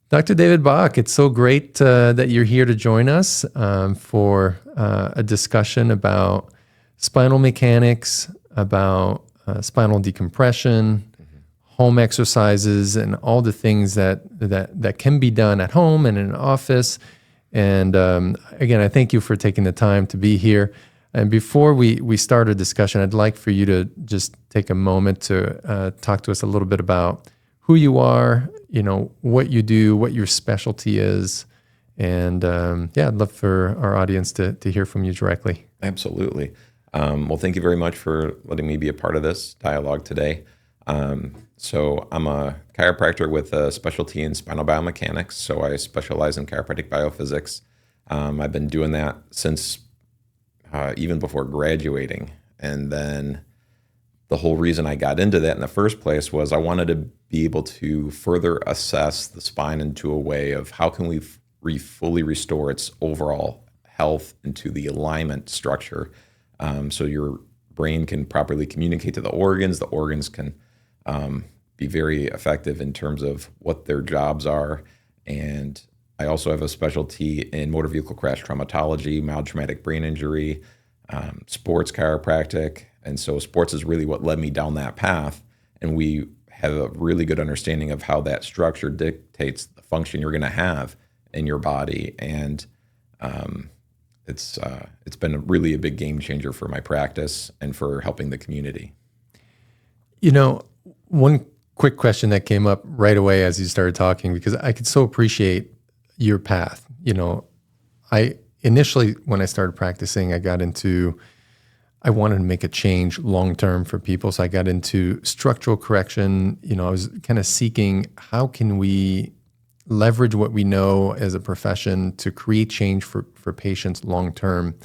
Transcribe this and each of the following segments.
Dr. David Bach, it's so great that you're here to join us for a discussion about spinal mechanics, about spinal decompression, home exercises, and all the things that can be done at home and in an office. And again, I thank you for taking the time to be here. And before we start our discussion, I'd like for you to just take a moment to talk to us a little bit about who you are, what you do, what your specialty is. And I'd love for our audience to hear from you directly. Absolutely. Well, thank you very much for letting me be a part of this dialogue today. So I'm a chiropractor with a specialty in spinal biomechanics. So I specialize in chiropractic biophysics. I've been doing that since even before graduating. And then the whole reason I got into that in the first place was I wanted to be able to further assess the spine into a way of how can we fully restore its overall health into the alignment structure, so your brain can properly communicate to the organs can be very effective in terms of what their jobs are. And I also have a specialty in motor vehicle crash traumatology, mild traumatic brain injury, sports chiropractic. And so sports is really what led me down that path. And we have a really good understanding of how that structure dictates the function you're going to have in your body. And it's been really a big game changer for my practice and for helping the community. One quick question that came up right away as you started talking, because I could so appreciate your path. I initially, when I started practicing, I wanted to make a change long-term for people. So I got into structural correction. I was kind of seeking how can we leverage what we know as a profession to create change for patients long-term.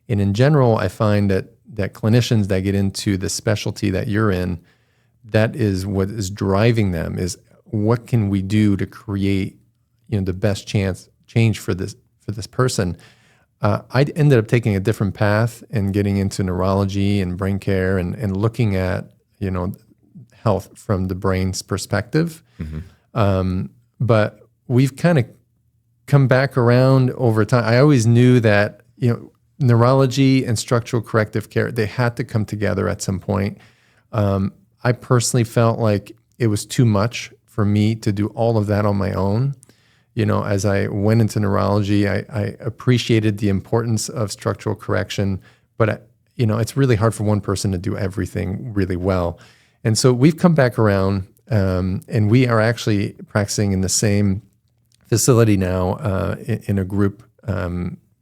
And in general, I find that clinicians that get into the specialty that you're in, that is what is driving them, is what can we do to create the best change for this person. I ended up taking a different path and getting into neurology and brain care and looking at health from the brain's perspective. Mm-hmm. But we've kind of come back around over time. I always knew that neurology and structural corrective care, they had to come together at some point. I personally felt like it was too much for me to do all of that on my own. As I went into neurology, I appreciated the importance of structural correction, but it's really hard for one person to do everything really well. And so we've come back around, and we are actually practicing in the same facility now in a group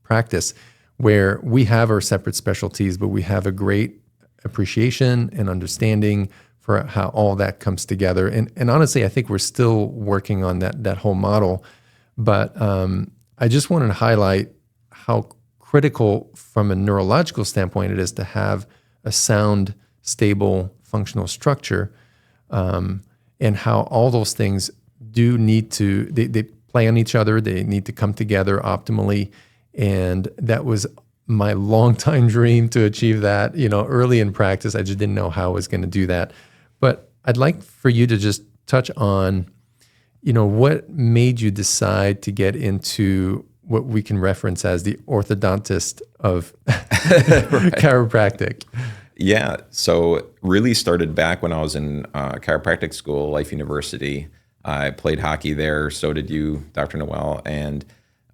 practice where we have our separate specialties, but we have a great appreciation and understanding for how all that comes together. And honestly, I think we're still working on that whole model. But I just wanted to highlight how critical from a neurological standpoint it is to have a sound, stable, functional structure, and how all those things do need to, they play on each other. They need to come together optimally. And that was my longtime dream to achieve that. Early in practice, I just didn't know how I was going to do that. But I'd like for you to just touch on what made you decide to get into what we can reference as the orthodontist of chiropractic? Yeah, so it really started back when I was in chiropractic school, Life University. I played hockey there, so did you, Dr. Noel. And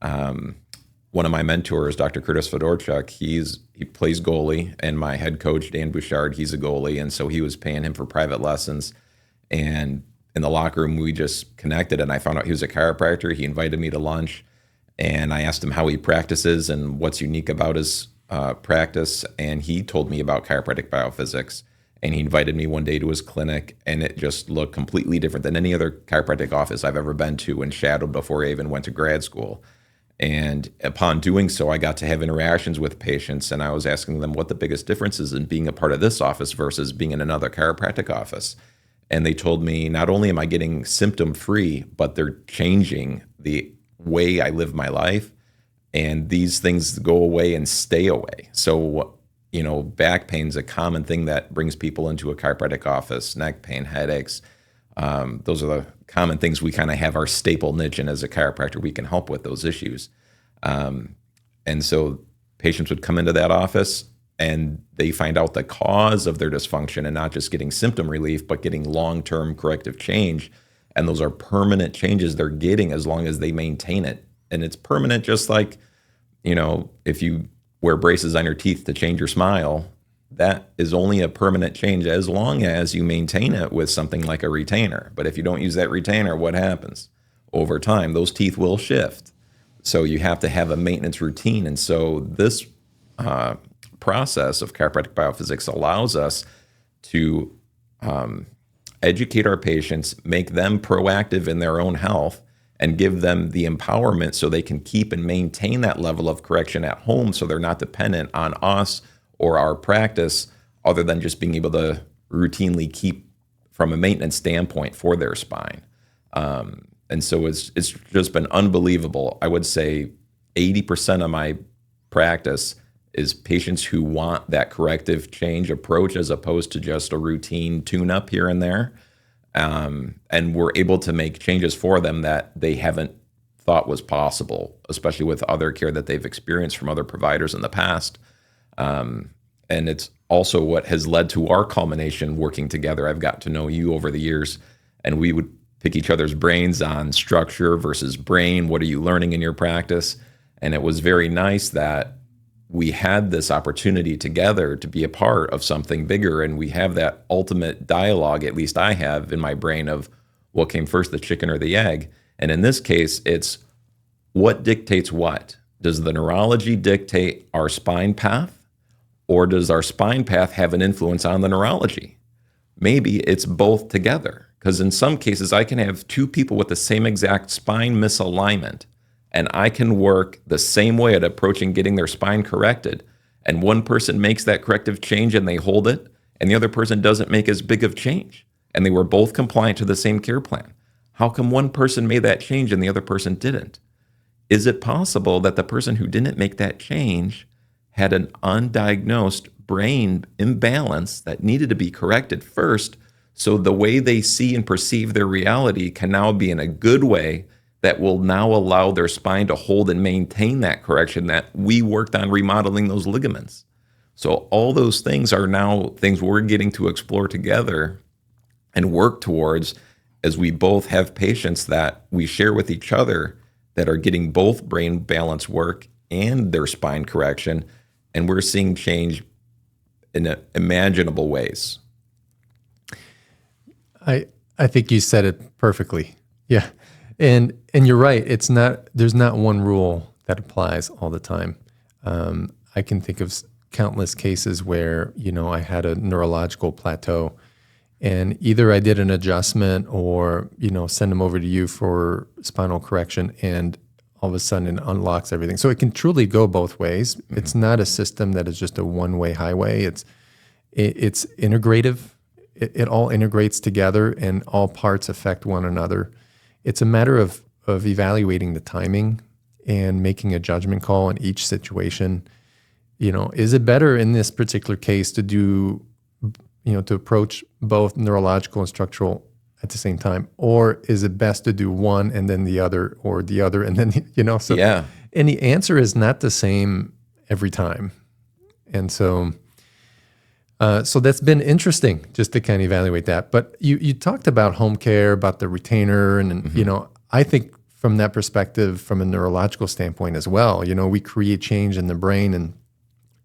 one of my mentors, Dr. Curtis Fedorchuk, he plays goalie, and my head coach, Dan Bouchard, he's a goalie, and so he was paying him for private lessons. And in the locker room, we just connected, and I found out he was a chiropractor. He invited me to lunch, and I asked him how he practices and what's unique about his practice, and he told me about chiropractic biophysics, and he invited me one day to his clinic, and it just looked completely different than any other chiropractic office I've ever been to and shadowed before I even went to grad school. And upon doing so, I got to have interactions with patients, and I was asking them what the biggest difference is in being a part of this office versus being in another chiropractic office. And they told me, not only am I getting symptom-free, but they're changing the way I live my life, and these things go away and stay away. So, back pain is a common thing that brings people into a chiropractic office, neck pain, headaches, Those are the common things we kind of have our staple niche in as a chiropractor. We can help with those issues. And so patients would come into that office and they find out the cause of their dysfunction and not just getting symptom relief, but getting long-term corrective change. And those are permanent changes they're getting as long as they maintain it. And it's permanent, just like, if you wear braces on your teeth to change your smile, that is only a permanent change as long as you maintain it with something like a retainer. But if you don't use that retainer, what happens? Over time, those teeth will shift. So you have to have a maintenance routine. And so this process of chiropractic biophysics allows us to educate our patients, make them proactive in their own health, and give them the empowerment so they can keep and maintain that level of correction at home, so they're not dependent on us or our practice, other than just being able to routinely keep from a maintenance standpoint for their spine. And so it's just been unbelievable. I would say 80% of my practice is patients who want that corrective change approach as opposed to just a routine tune-up here and there. And we're able to make changes for them that they haven't thought was possible, especially with other care that they've experienced from other providers in the past. And it's also what has led to our culmination working together. I've got to know you over the years, and we would pick each other's brains on structure versus brain. What are you learning in your practice? And it was very nice that we had this opportunity together to be a part of something bigger, and we have that ultimate dialogue, at least I have in my brain, of what came first, the chicken or the egg. And in this case, it's what dictates what? Does the neurology dictate our spine path, or does our spine path have an influence on the neurology? Maybe it's both together, because in some cases I can have two people with the same exact spine misalignment, and I can work the same way at approaching getting their spine corrected. And one person makes that corrective change and they hold it, and the other person doesn't make as big of change. And they were both compliant to the same care plan. How come one person made that change and the other person didn't? Is it possible that the person who didn't make that change had an undiagnosed brain imbalance that needed to be corrected first, so the way they see and perceive their reality can now be in a good way that will now allow their spine to hold and maintain that correction that we worked on remodeling those ligaments? So all those things are now things we're getting to explore together and work towards, as we both have patients that we share with each other that are getting both brain balance work and their spine correction, and we're seeing change in imaginable ways. I think you said it perfectly. Yeah. And you're right. There's not one rule that applies all the time. I can think of countless cases where, I had a neurological plateau, and either I did an adjustment or, send them over to you for spinal correction, and all of a sudden it unlocks everything. So it can truly go both ways. Mm-hmm. It's not a system that is just a one-way highway. It's integrative. It all integrates together, and all parts affect one another. It's a matter of evaluating the timing and making a judgment call in each situation. Is it better in this particular case to do, to approach both neurological and structural at the same time? Or is it best to do one and then the other, or the other and then, so. Yeah. And the answer is not the same every time. And so that's been interesting just to kind of evaluate that. But you talked about home care, about the retainer, and mm-hmm. I think from that perspective, from a neurological standpoint as well, we create change in the brain,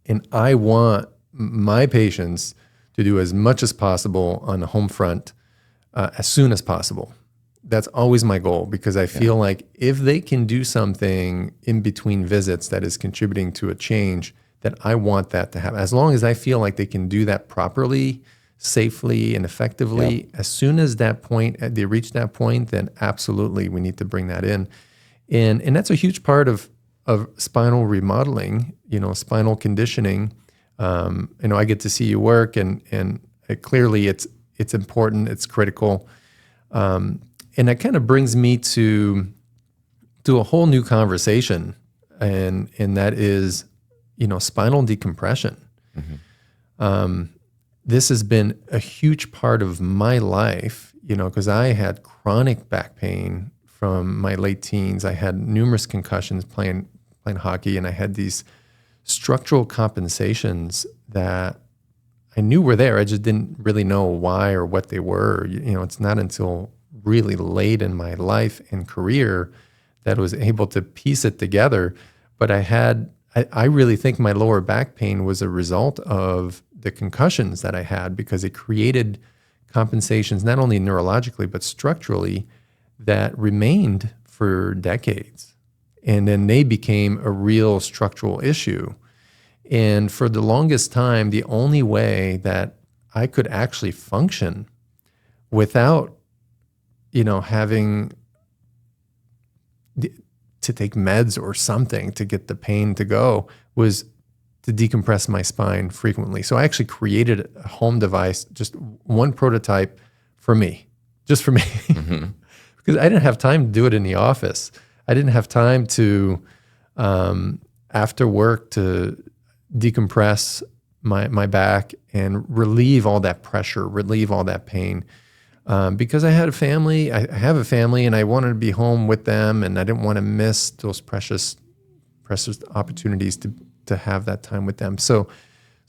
and I want my patients to do as much as possible on the home front as soon as possible. That's always my goal, because I feel like if they can do something in between visits that is contributing to a change, that I want that to happen. As long as I feel like they can do that properly, safely, and effectively, as soon as they reach that point, then absolutely we need to bring that in. And that's a huge part of spinal remodeling, spinal conditioning. I get to see you work, and clearly it's important, it's critical. And that kind of brings me to a whole new conversation, and that is, spinal decompression. Mm-hmm. This has been a huge part of my life, because I had chronic back pain from my late teens. I had numerous concussions playing hockey, and I had these structural compensations that I knew were there. I just didn't really know why or what they were. It's not until really late in my life and career that I was able to piece it together. But I really think my lower back pain was a result of the concussions that I had, because it created compensations, not only neurologically, but structurally, that remained for decades. And then they became a real structural issue. And for the longest time, the only way that I could actually function without, having to take meds or something to get the pain to go was to decompress my spine frequently. So I actually created a home device, just one prototype for me, just for me, because I didn't have time to do it in the office. I didn't have time to, after work, to decompress my back and relieve all that pressure, relieve all that pain. Because I had a family, I have a family, and I wanted to be home with them, and I didn't want to miss those precious opportunities to have that time with them. So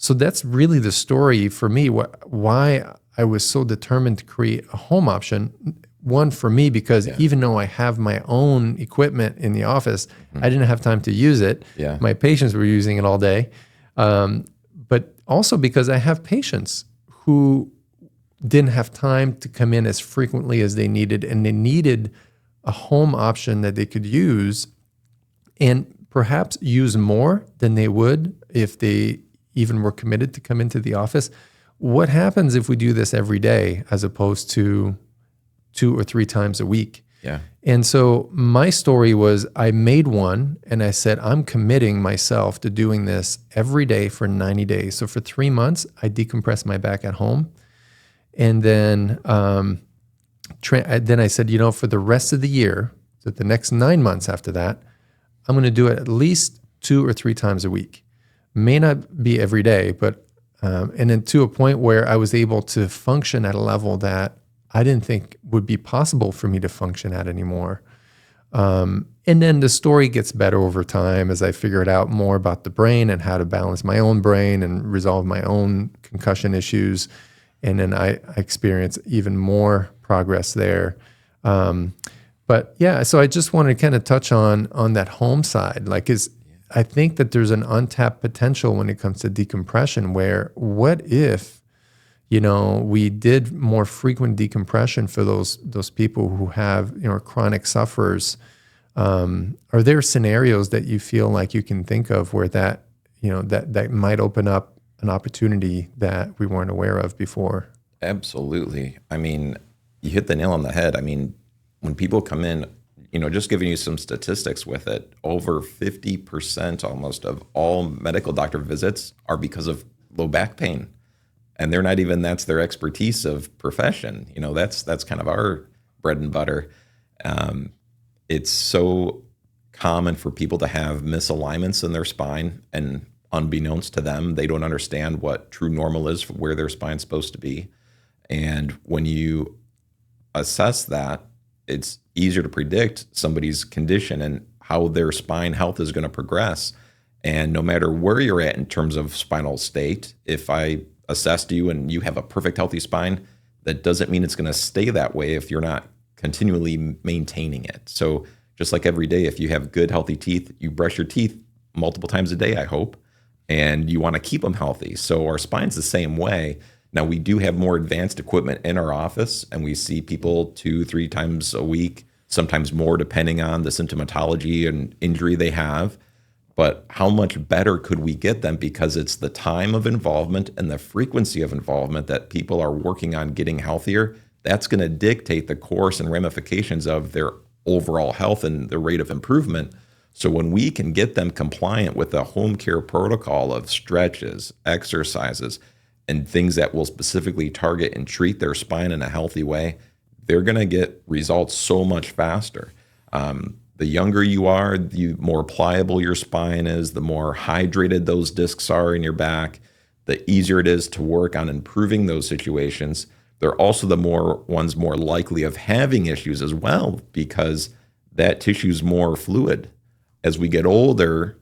that's really the story for me, why I was so determined to create a home option. One, for me, because even though I have my own equipment in the office, I didn't have time to use it. Yeah. My patients were using it all day. But also because I have patients who didn't have time to come in as frequently as they needed, and they needed a home option that they could use, and perhaps use more than they would if they even were committed to come into the office. What happens if we do this every day as opposed to 2 or 3 times a week? Yeah. And so my story was, I made one and I said, I'm committing myself to doing this every day for 90 days. So for 3 months, I decompressed my back at home. And then then I said, for the rest of the year, so the next 9 months after that, I'm going to do it at least 2 or 3 times a week. May not be every day, but and then to a point where I was able to function at a level that I didn't think would be possible for me to function at anymore. And then the story gets better over time as I figured out more about the brain and how to balance my own brain and resolve my own concussion issues. And then I experienced even more progress there. But yeah, so I just wanted to kind of touch on that home side. I think that there's an untapped potential when it comes to decompression, where what if, we did more frequent decompression for those people who have, chronic sufferers. Are there scenarios that you feel like you can think of where that might open up an opportunity that we weren't aware of before? Absolutely. I mean, you hit the nail on the head. I mean, when people come in, just giving you some statistics with it, over 50% almost of all medical doctor visits are because of low back pain. And they're not even, that's their expertise of profession. That's kind of our bread and butter. It's so common for people to have misalignments in their spine, and unbeknownst to them, they don't understand what true normal is for where their spine's supposed to be. And when you assess that, it's easier to predict somebody's condition and how their spine health is going to progress. And no matter where you're at in terms of spinal state, if I assessed you and you have a perfect healthy spine, that doesn't mean it's going to stay that way if you're not continually maintaining it. So just like every day, if you have good healthy teeth, you brush your teeth multiple times a day, I hope, and you want to keep them healthy. So our spine's the same way. Now, we do have more advanced equipment in our office, and we see people 2-3 times a week, sometimes more, depending on the symptomatology and injury they have. But how much better could we get them? Because it's the time of involvement and the frequency of involvement that people are working on getting healthier. That's going to dictate the course and ramifications of their overall health and the rate of improvement. So when we can get them compliant with a home care protocol of stretches, exercises, and things that will specifically target and treat their spine in a healthy way, they're going to get results so much faster. The younger you are, the more pliable your spine is, the more hydrated those discs are in your back, the easier it is to work on improving those situations. they're also the ones more likely of having issues as well, because that tissue is more fluid. As we get older,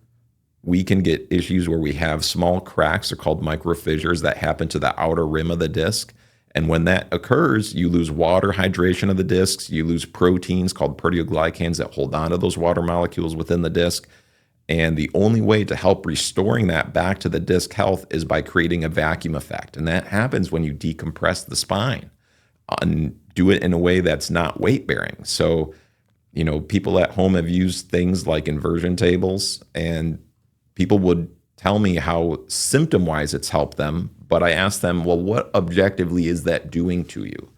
we can get issues where we have small cracks, they're called microfissures, that happen to the outer rim of the disc. And when that occurs, you lose water hydration of the discs, you lose proteins called proteoglycans that hold on to those water molecules within the disc. And the only way to help restoring that back to the disc health is by creating a vacuum effect. And that happens when you decompress the spine and do it in a way that's not weight bearing. So, people at home have used things like inversion tables, and people would tell me how symptom-wise it's helped them. But I asked them, well, what objectively is that doing to you?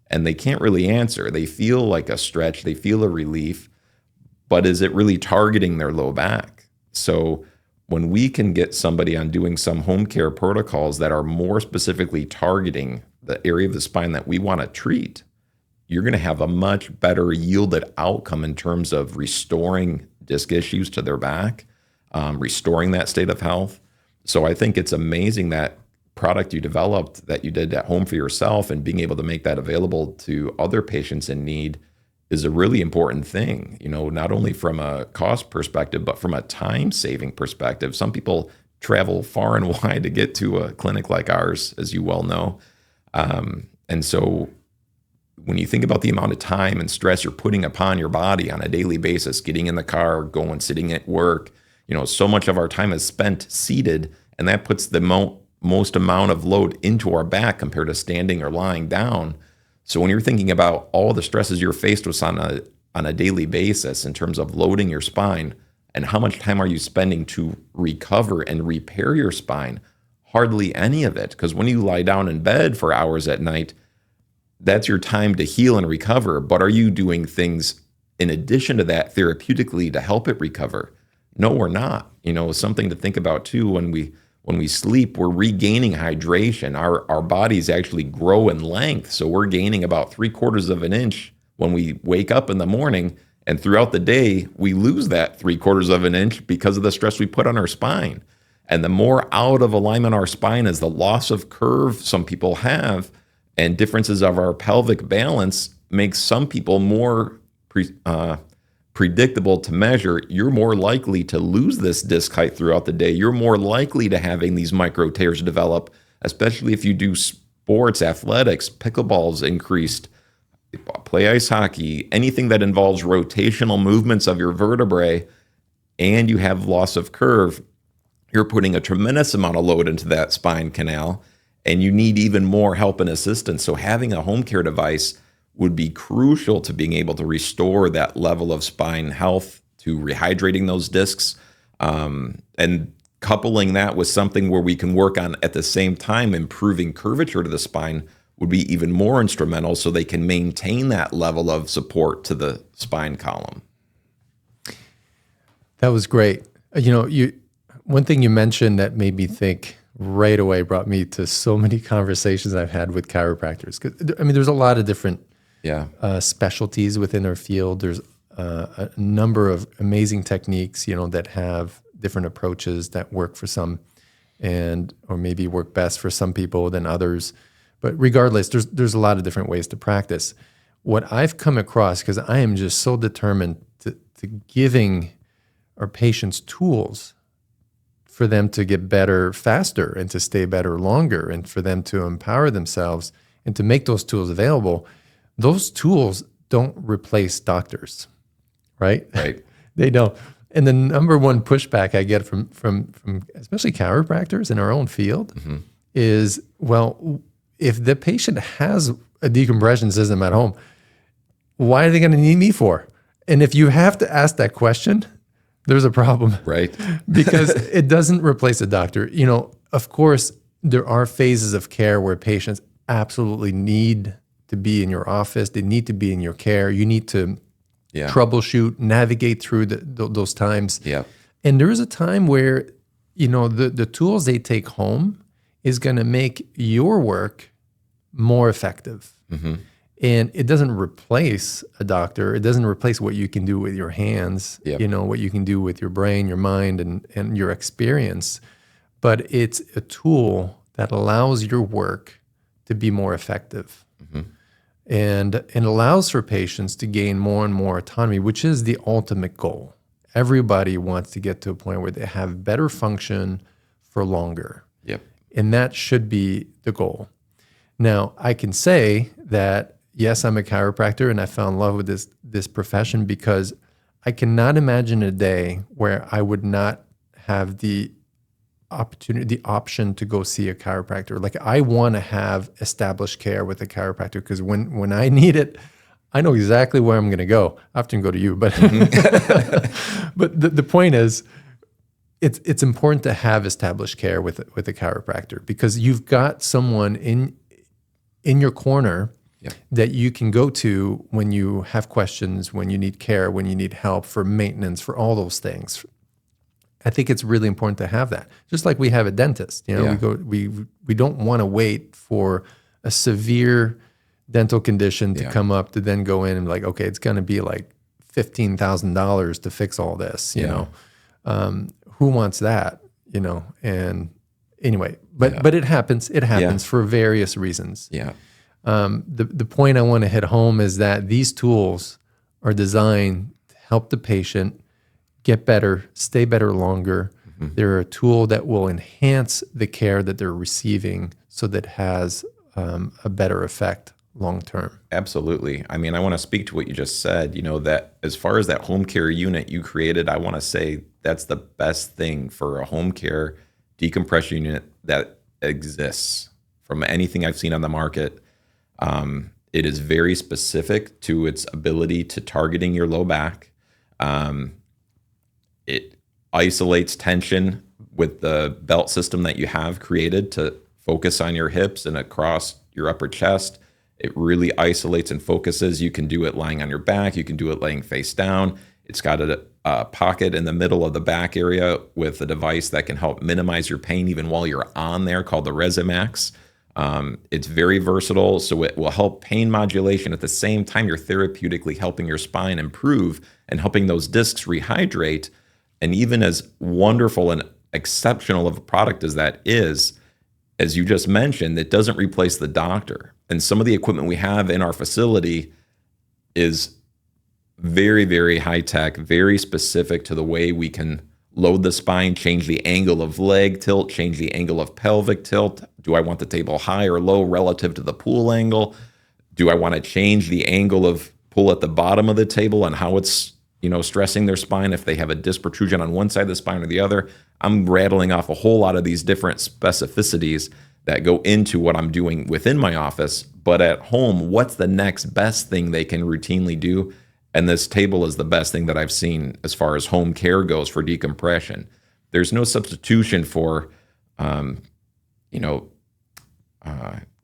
And they can't really answer. They feel like a stretch, they feel a relief, but is it really targeting their low back? So when we can get somebody on doing some home care protocols that are more specifically targeting the area of the spine that we want to treat, you're going to have a much better yielded outcome in terms of restoring disc issues to their back, restoring that state of health. So I think it's amazing that product you developed that you did at home for yourself, and being able to make that available to other patients in need is a really important thing, not only from a cost perspective, but from a time saving perspective. Some people travel far and wide to get to a clinic like ours, as you well know. And so when you think about the amount of time and stress you're putting upon your body on a daily basis, getting in the car, going, sitting at work, so much of our time is spent seated, and that puts the most amount of load into our back compared to standing or lying down. So when you're thinking about all the stresses you're faced with on a daily basis in terms of loading your spine, and how much time are you spending to recover and repair your spine? Hardly any of it, because when you lie down in bed for hours at night, that's your time to heal and recover. But are you doing things in addition to that therapeutically to help it recover? No, we're not. Something to think about too, when we sleep, we're regaining hydration. Our bodies actually grow in length. So we're gaining about 3/4 of an inch when we wake up in the morning. And throughout the day, we lose that 3/4 of an inch because of the stress we put on our spine. And the more out of alignment our spine is, the loss of curve some people have, and differences of our pelvic balance makes some people more predictable to measure. You're more likely to lose this disc height throughout the day. You're more likely to having these micro tears develop, especially if you do sports, athletics, pickleball's increased, play ice hockey, anything that involves rotational movements of your vertebrae, and you have loss of curve. You're putting a tremendous amount of load into that spine canal, and you need even more help and assistance. So having a home care device would be crucial to being able to restore that level of spine health, to rehydrating those discs, and coupling that with something where we can work on at the same time improving curvature to the spine would be even more instrumental, so they can maintain that level of support to the spine column. That was great. One thing you mentioned that made me think right away, brought me to so many conversations I've had with chiropractors. 'Cause, there's a lot of different specialties within our field. There's a number of amazing techniques, that have different approaches that work for some, or maybe work best for some people than others. But regardless, there's a lot of different ways to practice. What I've come across, because I am just so determined to giving our patients tools for them to get better faster and to stay better longer, and for them to empower themselves and to make those tools available. Those tools don't replace doctors, right? Right. They don't. And the number one pushback I get from especially chiropractors in our own field is, well, if the patient has a decompression system at home, why are they going to need me for? And if you have to ask that question, there's a problem. Right. Because it doesn't replace a doctor. Of course, there are phases of care where patients absolutely need to be in your office. They need to be in your care. You need to troubleshoot, navigate through those times. Yeah. And there is a time where, the tools they take home is going to make your work more effective. Mm-hmm. And it doesn't replace a doctor. It doesn't replace what you can do with your hands, what you can do with your brain, your mind, and your experience. But it's a tool that allows your work to be more effective. And it allows for patients to gain more and more autonomy, which is the ultimate goal. Everybody wants to get to a point where they have better function for longer. Yep. And that should be the goal. Now, I can say that, yes, I'm a chiropractor and I fell in love with this profession because I cannot imagine a day where I would not have the option to go see a chiropractor. Like, I want to have established care with a chiropractor because when I need it, I know exactly where I'm going to go. I often go to you, but but the point is, it's important to have established care with a chiropractor because you've got someone in your corner that you can go to when you have questions, when you need care, when you need help for maintenance, for all those things. I think it's really important to have that. Just like we have a dentist, we don't want to wait for a severe dental condition to come up to then go in and like, okay, it's going to be like $15,000 to fix all this, you know. Who wants that, you know? And anyway, but it happens. It happens for various reasons. Yeah. The point I want to hit home is that these tools are designed to help the patient get better, stay better longer. They're a tool that will enhance the care that they're receiving so that it has a better effect long term. Absolutely. I mean, I want to speak to what you just said, you know, that as far as that home care unit you created, I want to say that's the best thing for a home care decompression unit that exists from anything I've seen on the market. It is very specific to its ability to targeting your low back. It isolates tension with the belt system that you have created to focus on your hips and across your upper chest. It really isolates and focuses. You can do it lying on your back. You can do it laying face down. It's got a pocket in the middle of the back area with a device that can help minimize your pain even while you're on there, called the Resimax. It's very versatile, so it will help pain modulation. At the same time, you're therapeutically helping your spine improve and helping those discs rehydrate. And even as wonderful and exceptional of a product as that is, as you just mentioned, it doesn't replace the doctor. And some of the equipment we have in our facility is very, very high tech, very specific to the way we can load the spine, change the angle of leg tilt, change the angle of pelvic tilt. Do I want the table high or low relative to the pull angle? Do I want to change the angle of pull at the bottom of the table and how it's, you know, stressing their spine if they have a disc protrusion on one side of the spine or the other? I'm rattling off a whole lot of these different specificities that go into what I'm doing within my office. But at home, what's the next best thing they can routinely do? And this table is the best thing that I've seen as far as home care goes for decompression. There's no substitution for,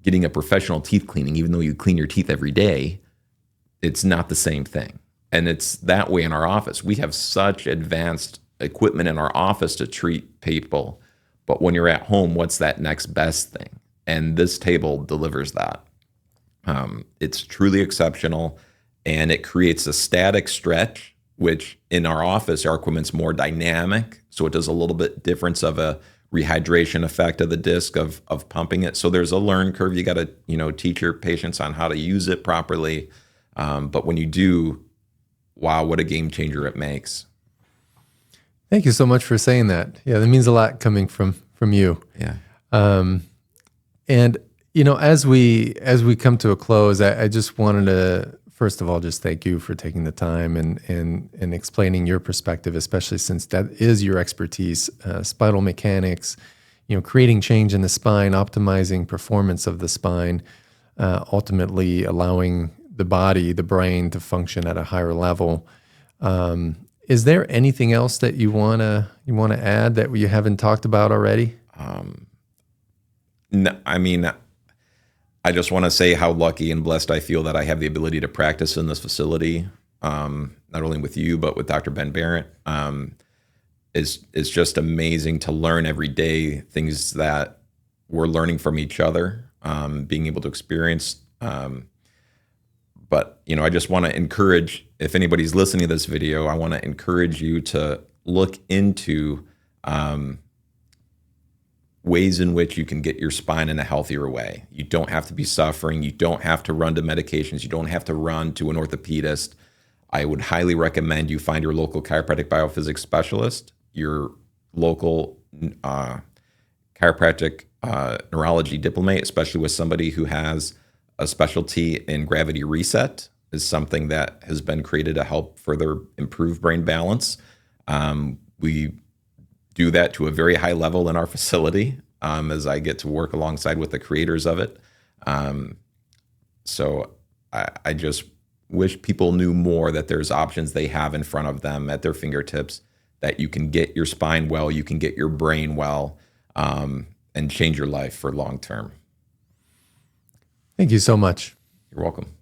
getting a professional teeth cleaning. Even though you clean your teeth every day, it's not the same thing. And it's that way in our office. We have such advanced equipment in our office to treat people. But when you're at home, what's that next best thing? And this table delivers that. It's truly exceptional. And it creates a static stretch, which in our office, our equipment's more dynamic. So it does a little bit difference of a rehydration effect of the disc of pumping it. So there's a learn curve. You got to, teach your patients on how to use it properly. But when you do, wow, what a game changer it makes. Thank you so much for saying that. Yeah, that means a lot coming from you. Yeah. And, as we come to a close, I just wanted to, first of all, just thank you for taking the time and explaining your perspective, especially since that is your expertise, spinal mechanics, creating change in the spine, optimizing performance of the spine, ultimately allowing the body, the brain to function at a higher level. Is there anything else that you wanna add that you haven't talked about already? No, I mean, I just want to say how lucky and blessed I feel that I have the ability to practice in this facility, not only with you, but with Dr. Ben Barrett. It's just amazing to learn every day things that we're learning from each other, being able to experience. But, I just want to encourage, if anybody's listening to this video, I want to encourage you to look into ways in which you can get your spine in a healthier way. You don't have to be suffering. You don't have to run to medications. You don't have to run to an orthopedist. I would highly recommend you find your local chiropractic biophysics specialist, your local chiropractic neurology diplomate, especially with somebody who has a specialty in gravity reset, is something that has been created to help further improve brain balance. We do that to a very high level in our facility, as I get to work alongside with the creators of it. So I just wish people knew more that there's options they have in front of them at their fingertips, that you can get your spine well, you can get your brain well, and change your life for long term. Thank you so much. You're welcome.